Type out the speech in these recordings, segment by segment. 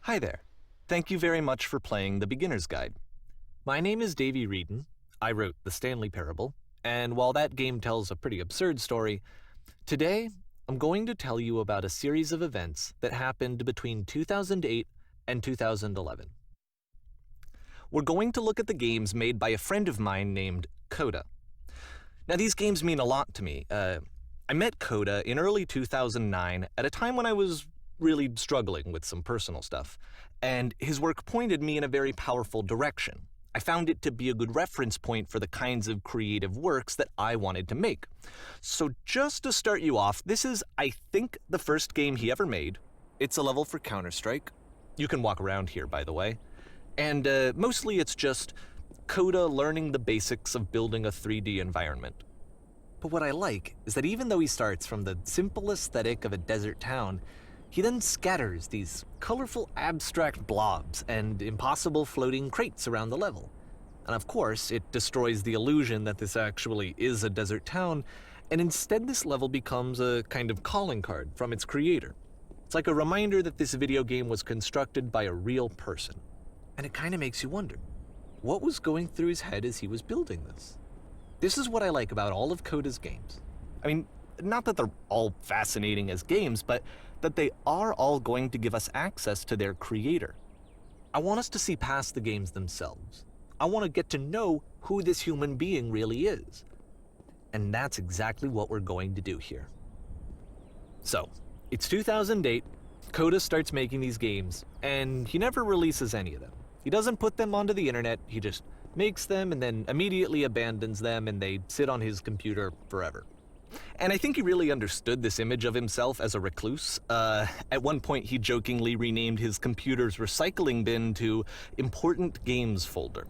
Hi there. Thank you very much for playing The Beginner's Guide. My name is Davey Wreden. I wrote the Stanley Parable, and while that game tells a pretty absurd story, today I'm going to tell you about a series of events that happened between 2008 and 2011. We're going to look at the games made by a friend of mine named Coda. Now, these games mean a lot to me. I met Coda in early 2009 at a time when I was really struggling with some personal stuff, and his work pointed me in a very powerful direction. I found it to be a good reference point for the kinds of creative works that I wanted to make. So just to start you off, this is, I think, the first game he ever made. It's a level for Counter-Strike. You can walk around here, by the way. And mostly it's just Coda learning the basics of building a 3D environment. But what I like is that even though he starts from the simple aesthetic of a desert town, he then scatters these colorful abstract blobs and impossible floating crates around the level. And of course, it destroys the illusion that this actually is a desert town, and instead this level becomes a kind of calling card from its creator. It's like a reminder that this video game was constructed by a real person. And it kind of makes you wonder, what was going through his head as he was building this? This is what I like about all of Coda's games. I mean, not that they're all fascinating as games, but that they are all going to give us access to their creator. I want us to see past the games themselves. I want to get to know who this human being really is. And that's exactly what we're going to do here. So, it's 2008, Coda starts making these games, and he never releases any of them. He doesn't put them onto the internet, he just makes them and then immediately abandons them, and they sit on his computer forever. And I think he really understood this image of himself as a recluse. At one point, he jokingly renamed his computer's recycling bin to Important Games Folder.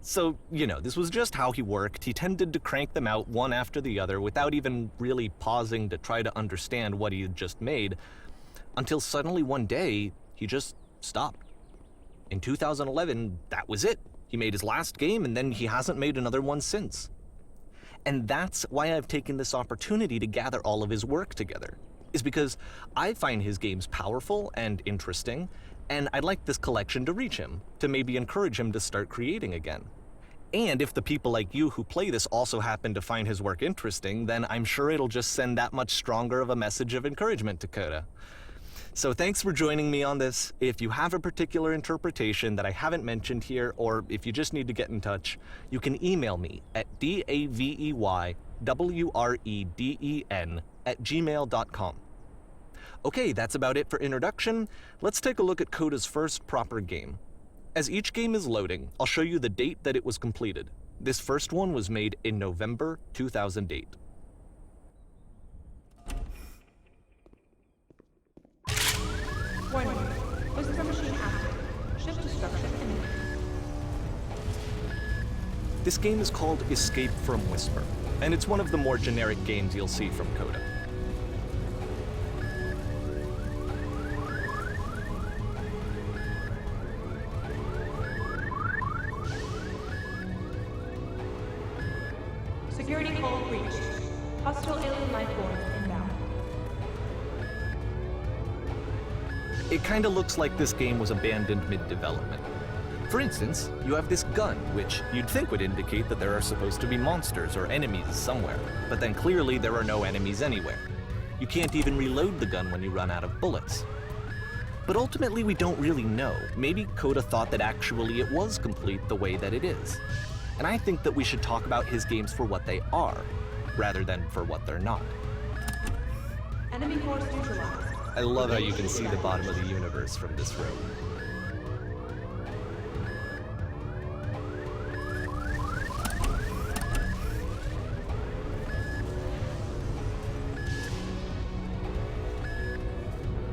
So, this was just how he worked. He tended to crank them out one after the other without even really pausing to try to understand what he had just made, until suddenly one day, he just stopped. In 2011, that was it. He made his last game, and then he hasn't made another one since. And that's why I've taken this opportunity to gather all of his work together, is because I find his games powerful and interesting, and I'd like this collection to reach him, to maybe encourage him to start creating again. And if the people like you who play this also happen to find his work interesting, then I'm sure it'll just send that much stronger of a message of encouragement to Coda. So thanks for joining me on this. If you have a particular interpretation that I haven't mentioned here, or if you just need to get in touch, you can email me at daveywreden@gmail.com. Okay, that's about it for introduction. Let's take a look at Coda's first proper game. As each game is loading, I'll show you the date that it was completed. This first one was made in November 2008. Warning. Whisper machine active. Shift destruction imminent. This game is called Escape from Whisper, and it's one of the more generic games you'll see from Coda. Security call reached. Hostile alien life forms inbound. It kinda looks like this game was abandoned mid-development. For instance, you have this gun, which you'd think would indicate that there are supposed to be monsters or enemies somewhere, but then clearly there are no enemies anywhere. You can't even reload the gun when you run out of bullets. But ultimately we don't really know. Maybe Coda thought that actually it was complete the way that it is. And I think that we should talk about his games for what they are, rather than for what they're not. Enemy force neutralized. I love how you can see the bottom of the universe from this room.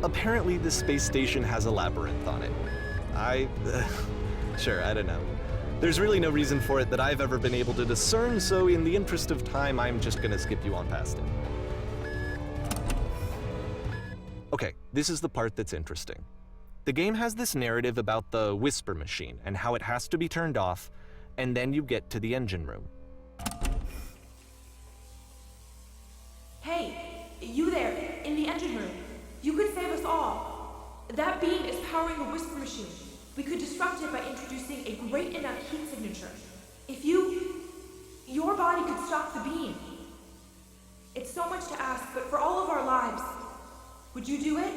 Apparently, this space station has a labyrinth on it. Sure, I don't know. There's really no reason for it that I've ever been able to discern, so in the interest of time, I'm just gonna skip you on past it. Okay, this is the part that's interesting. The game has this narrative about the whisper machine and how it has to be turned off, and then you get to the engine room. Hey, you there, in the engine room. You could save us all. That beam is powering a whisper machine. We could disrupt it by introducing a great enough heat signature. If your body could stop the beam. It's so much to ask, but for all of our lives, would you do it?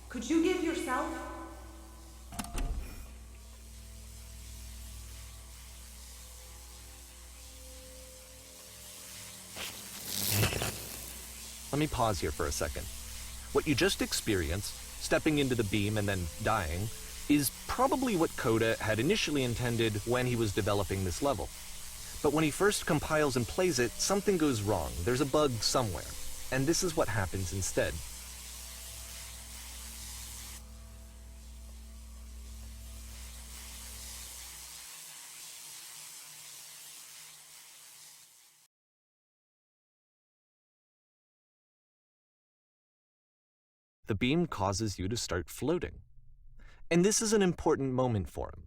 Could you give yourself? Let me pause here for a second. What you just experienced, stepping into the beam and then dying, is probably what Coda had initially intended when he was developing this level. But when he first compiles and plays it, something goes wrong. There's a bug somewhere. And this is what happens instead. The beam causes you to start floating. And this is an important moment for him.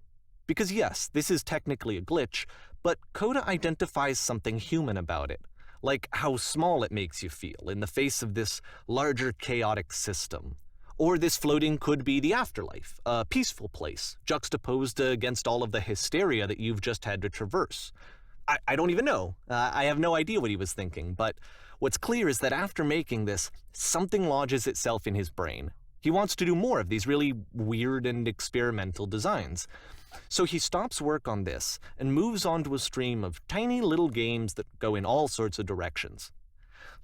Because yes, this is technically a glitch, but Coda identifies something human about it, like how small it makes you feel in the face of this larger chaotic system. Or this floating could be the afterlife, a peaceful place, juxtaposed against all of the hysteria that you've just had to traverse. I don't even know. I have no idea what he was thinking, but what's clear is that after making this, something lodges itself in his brain. He wants to do more of these really weird and experimental designs. So he stops work on this and moves on to a stream of tiny little games that go in all sorts of directions.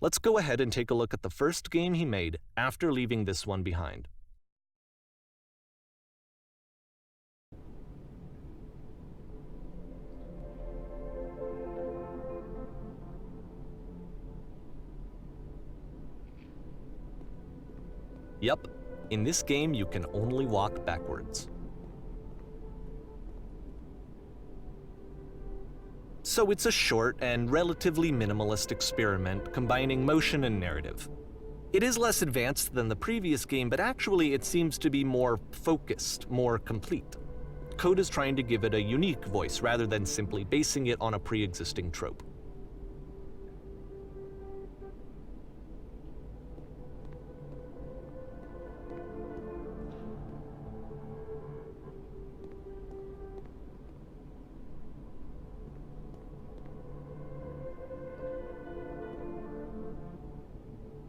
Let's go ahead and take a look at the first game he made after leaving this one behind. Yep, in this game you can only walk backwards. So it's a short and relatively minimalist experiment combining motion and narrative. It is less advanced than the previous game, but actually it seems to be more focused, more complete. Coda's trying to give it a unique voice rather than simply basing it on a pre-existing trope.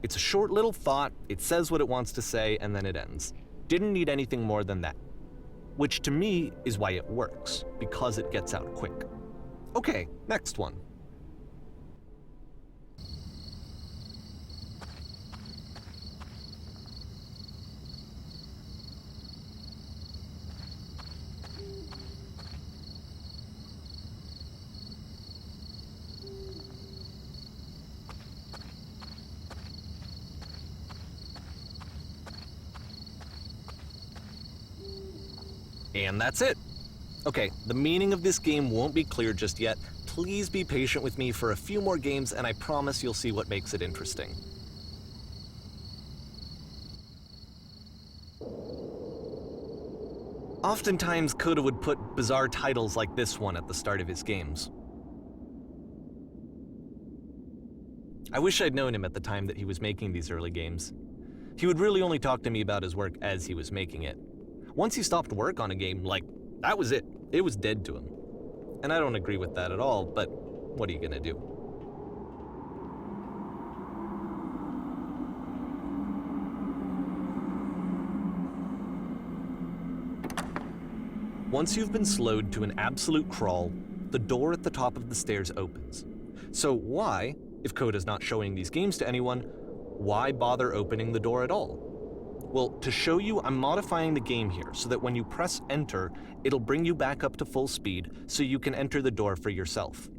It's a short little thought, it says what it wants to say, and then it ends. Didn't need anything more than that. Which to me is why it works, because it gets out quick. Okay, next one. And that's it. Okay, the meaning of this game won't be clear just yet. Please be patient with me for a few more games, and I promise you'll see what makes it interesting. Oftentimes, Coda would put bizarre titles like this one at the start of his games. I wish I'd known him at the time that he was making these early games. He would really only talk to me about his work as he was making it. Once he stopped work on a game, that was it. It was dead to him. And I don't agree with that at all, but what are you gonna do? Once you've been slowed to an absolute crawl, the door at the top of the stairs opens. So why, if Coda's not showing these games to anyone, why bother opening the door at all? Well, to show you, I'm modifying the game here so that when you press enter, it'll bring you back up to full speed so you can enter the door for yourself.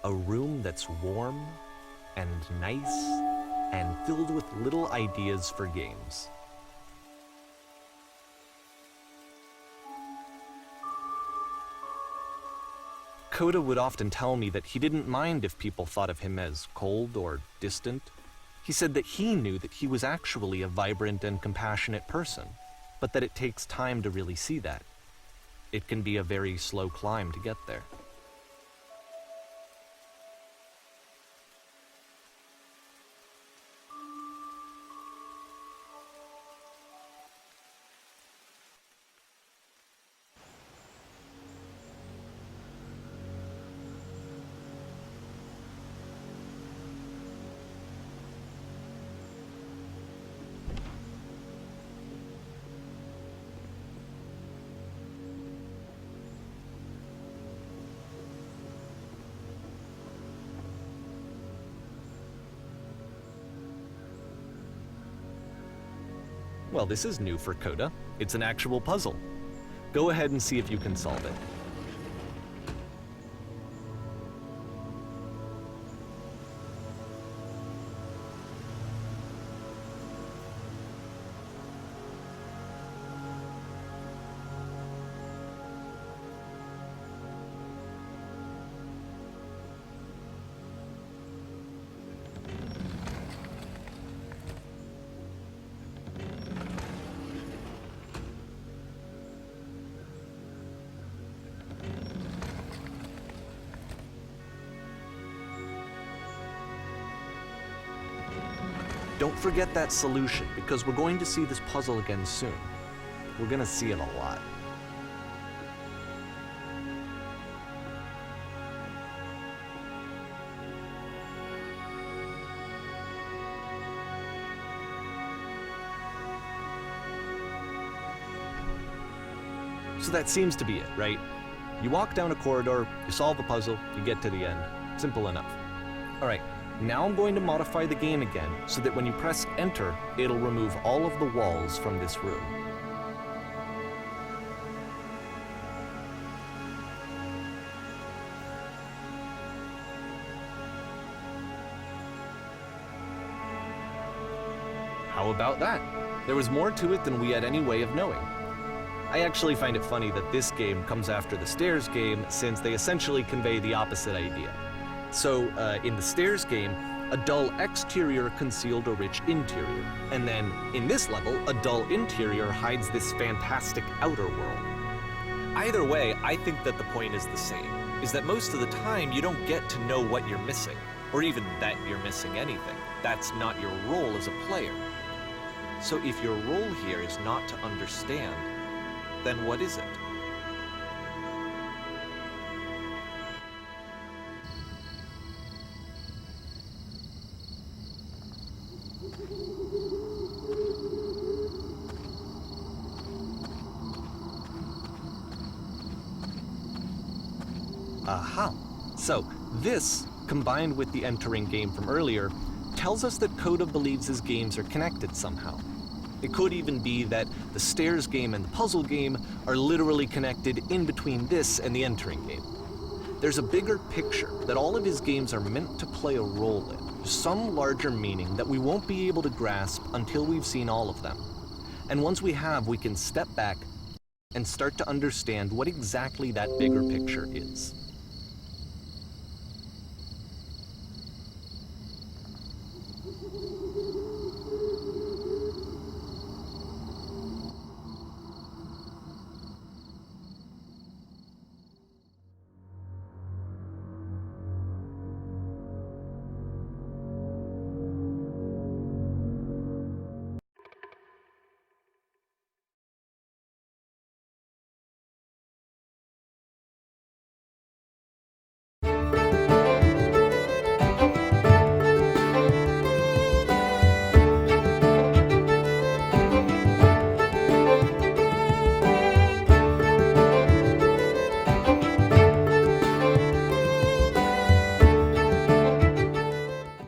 A room that's warm and nice and filled with little ideas for games. Coda would often tell me that he didn't mind if people thought of him as cold or distant, He said that he knew that he was actually a vibrant and compassionate person, but that it takes time to really see that. It can be a very slow climb to get there. Well, this is new for Coda. It's an actual puzzle. Go ahead and see if you can solve it. Don't forget that solution, because we're going to see this puzzle again soon. We're going to see it a lot. So that seems to be it, right? You walk down a corridor, you solve a puzzle, you get to the end. Simple enough. All right. Now I'm going to modify the game again so that when you press enter, it'll remove all of the walls from this room. How about that? There was more to it than we had any way of knowing. I actually find it funny that this game comes after the Stairs game, since they essentially convey the opposite idea. So, in the Stairs game, a dull exterior concealed a rich interior. And then, in this level, a dull interior hides this fantastic outer world. Either way, I think that the point is the same, is that most of the time you don't get to know what you're missing, or even that you're missing anything. That's not your role as a player. So if your role here is not to understand, then what is it? Aha! So, this, combined with the entering game from earlier, tells us that Coda believes his games are connected somehow. It could even be that the Stairs game and the puzzle game are literally connected in between this and the entering game. There's a bigger picture that all of his games are meant to play a role in, some larger meaning that we won't be able to grasp until we've seen all of them. And once we have, we can step back and start to understand what exactly that bigger picture is.